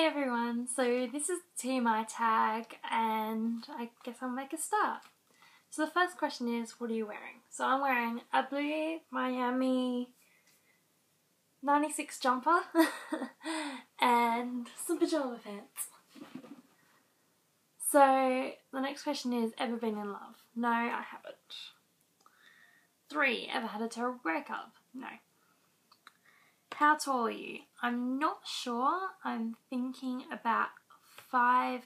everyone, so this is the TMI Tag and I guess I'll make a start. So the first question is, what are you wearing? So I'm wearing a blue Miami 96 jumper and some pajama pants. So the next question is, ever been in love? No, I haven't. 3, ever had a terrible breakup? No. How tall are you? I'm not sure. I'm thinking about 5'9",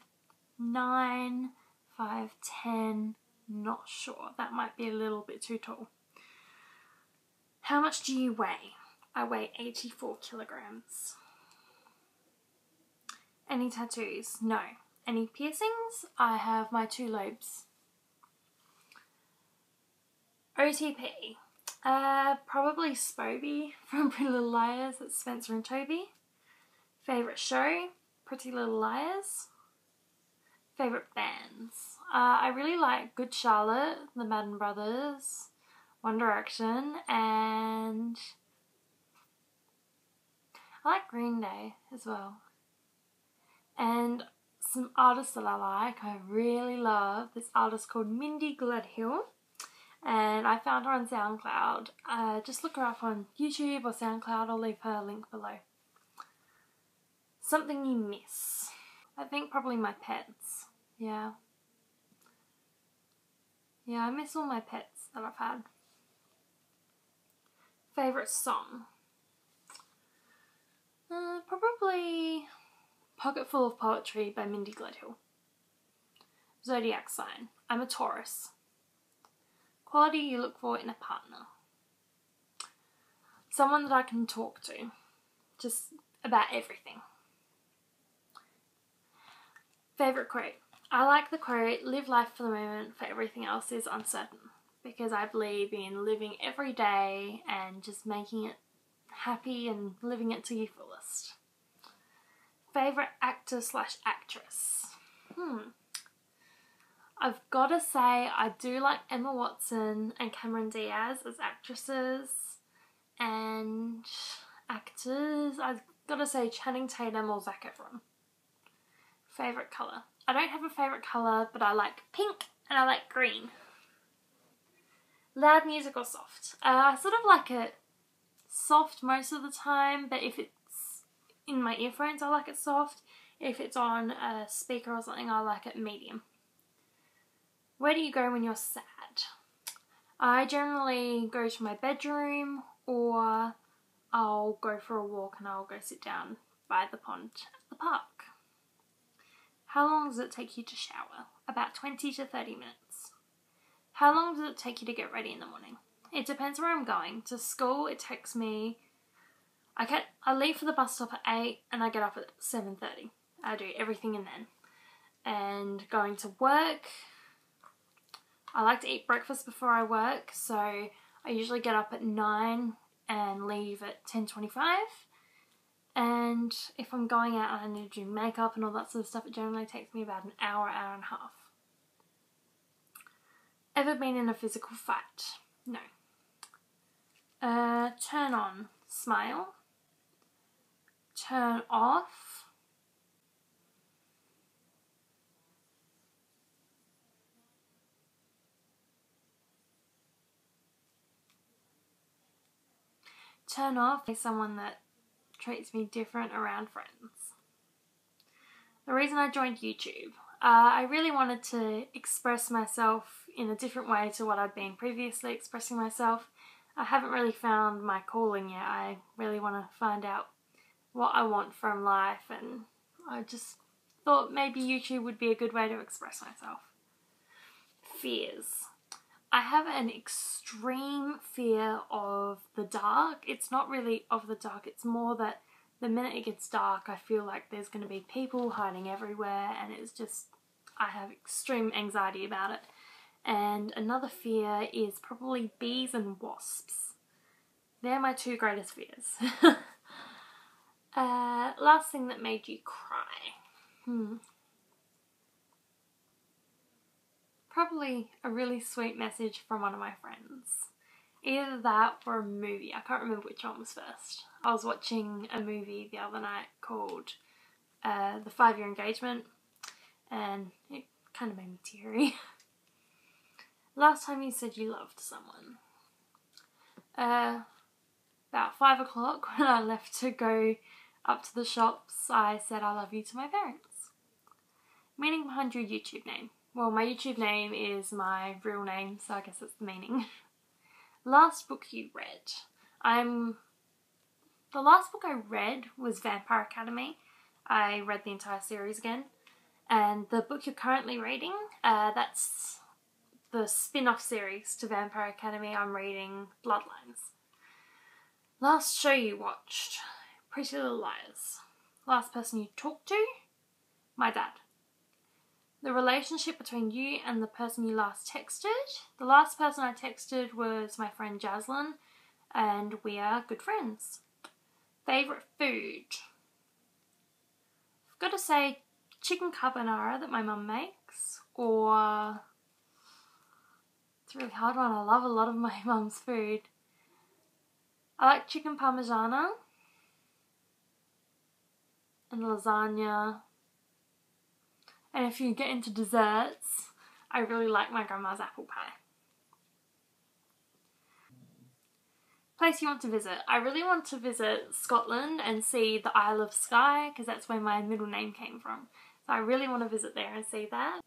5'10", not sure. That might be a little bit too tall. How much do you weigh? I weigh 84 kilograms. Any tattoos? No. Any piercings? I have my 2 lobes. OTP? Probably Spoby from Pretty Little Liars. That's Spencer and Toby. Favourite show? Pretty Little Liars. Favourite bands? I really like Good Charlotte, the Madden Brothers, One Direction, and I like Green Day as well. And some artists that I really love this artist called Mindy Gledhill. And I found her on SoundCloud. Just look her up on YouTube or SoundCloud. I'll leave her link below. Something you miss? I think probably my pets. Yeah, I miss all my pets that I've had. Favourite song? Probably Pocket Full of Poetry by Mindy Gledhill. Zodiac sign? I'm a Taurus. Quality you look for in a partner? Someone that I can talk to, just about everything. Favourite quote? I like the quote, live life for the moment, for everything else is uncertain. Because I believe in living every day and just making it happy and living it to your fullest. Favourite actor / actress? I've got to say I do like Emma Watson and Cameron Diaz as actresses, and actors, I've got to say Channing Tatum or Zac Efron. Favourite colour? I don't have a favourite colour, but I like pink and I like green. Loud music or soft? I sort of like it soft most of the time, but if it's in my earphones I like it soft. If it's on a speaker or something I like it medium. Where do you go when you're sad? I generally go to my bedroom, or I'll go for a walk and I'll go sit down by the pond at the park. How long does it take you to shower? About 20 to 30 minutes. How long does it take you to get ready in the morning? It depends where I'm going. To school it takes me, I leave for the bus stop at 8 and I get up at 7:30. I do everything in then. And going to work, I like to eat breakfast before I work, so I usually get up at 9 and leave at 10:25. And if I'm going out and I need to do makeup and all that sort of stuff, it generally takes me about an hour, hour and a half. Ever been in a physical fight? No. Turn on, smile. Turn off. Turn off is someone that treats me different around friends. The reason I joined YouTube, I really wanted to express myself in a different way to what I'd been previously expressing myself. I haven't really found my calling yet. I really want to find out what I want from life, and I just thought maybe YouTube would be a good way to express myself. Fears. I have an extreme fear of the dark. It's not really of the dark, it's more that the minute it gets dark I feel like there's going to be people hiding everywhere, and it's just, I have extreme anxiety about it. And another fear is probably bees and wasps. They're my 2 greatest fears. Last thing that made you cry? Probably a really sweet message from one of my friends. Either that or a movie. I can't remember which one was first. I was watching a movie the other night called the 5-year engagement, and it kind of made me teary. Last time you said you loved someone. About 5 o'clock when I left to go up to the shops, I said I love you to my parents. Meaning behind your YouTube name. Well, my YouTube name is my real name, so I guess that's the meaning. Last book you read. The last book I read was Vampire Academy. I read the entire series again. And the book you're currently reading, that's the spin-off series to Vampire Academy. I'm reading Bloodlines. Last show you watched. Pretty Little Liars. Last person you talked to? My dad. The relationship between you and the person you last texted. The last person I texted was my friend Jaslyn, and we are good friends. Favourite food? I've got to say chicken carbonara that my mum makes, or it's a really hard one. I love a lot of my mum's food. I like chicken parmigiana and lasagna. And if you get into desserts, I really like my grandma's apple pie. Place you want to visit. I really want to visit Scotland and see the Isle of Skye, because that's where my middle name came from. So I really want to visit there and see that.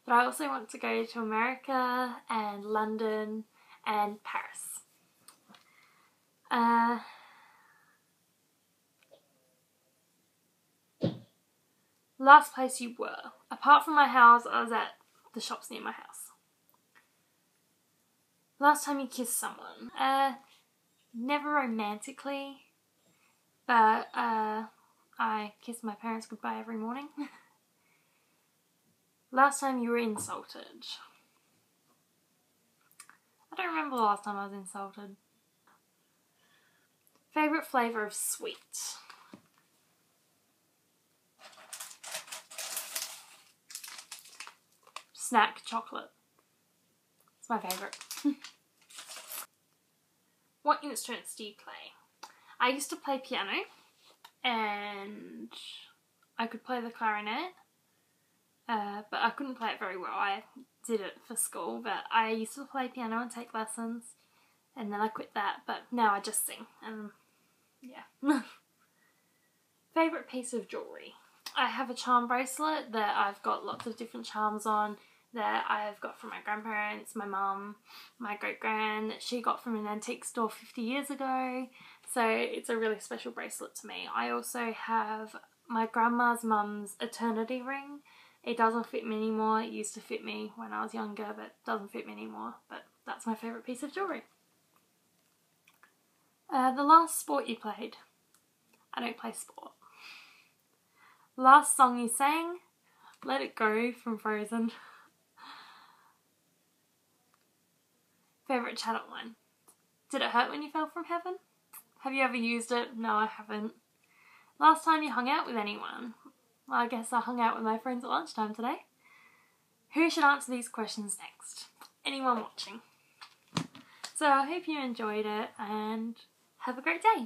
But I also want to go to America and London and Paris. Last place you were. Apart from my house, I was at the shops near my house. Last time you kissed someone. Never romantically, but I kiss my parents goodbye every morning. Last time you were insulted. I don't remember the last time I was insulted. Favourite flavour of sweet. Snack chocolate. It's my favourite. What instruments do you play? I used to play piano, and I could play the clarinet, but I couldn't play it very well. I did it for school, but I used to play piano and take lessons, and then I quit that, but now I just sing, and yeah. Favourite piece of jewellery? I have a charm bracelet that I've got lots of different charms on, that I've got from my grandparents, my mum, my great-gran, that she got from an antique store 50 years ago. So it's a really special bracelet to me. I also have my grandma's mum's eternity ring. It doesn't fit me anymore. It used to fit me when I was younger, but it doesn't fit me anymore. But that's my favourite piece of jewellery. The last sport you played? I don't play sport. Last song you sang? Let It Go from Frozen. Favourite chat line? Did it hurt when you fell from heaven? Have you ever used it? No, I haven't. Last time you hung out with anyone? Well, I guess I hung out with my friends at lunchtime today. Who should answer these questions next? Anyone watching. So I hope you enjoyed it, and have a great day.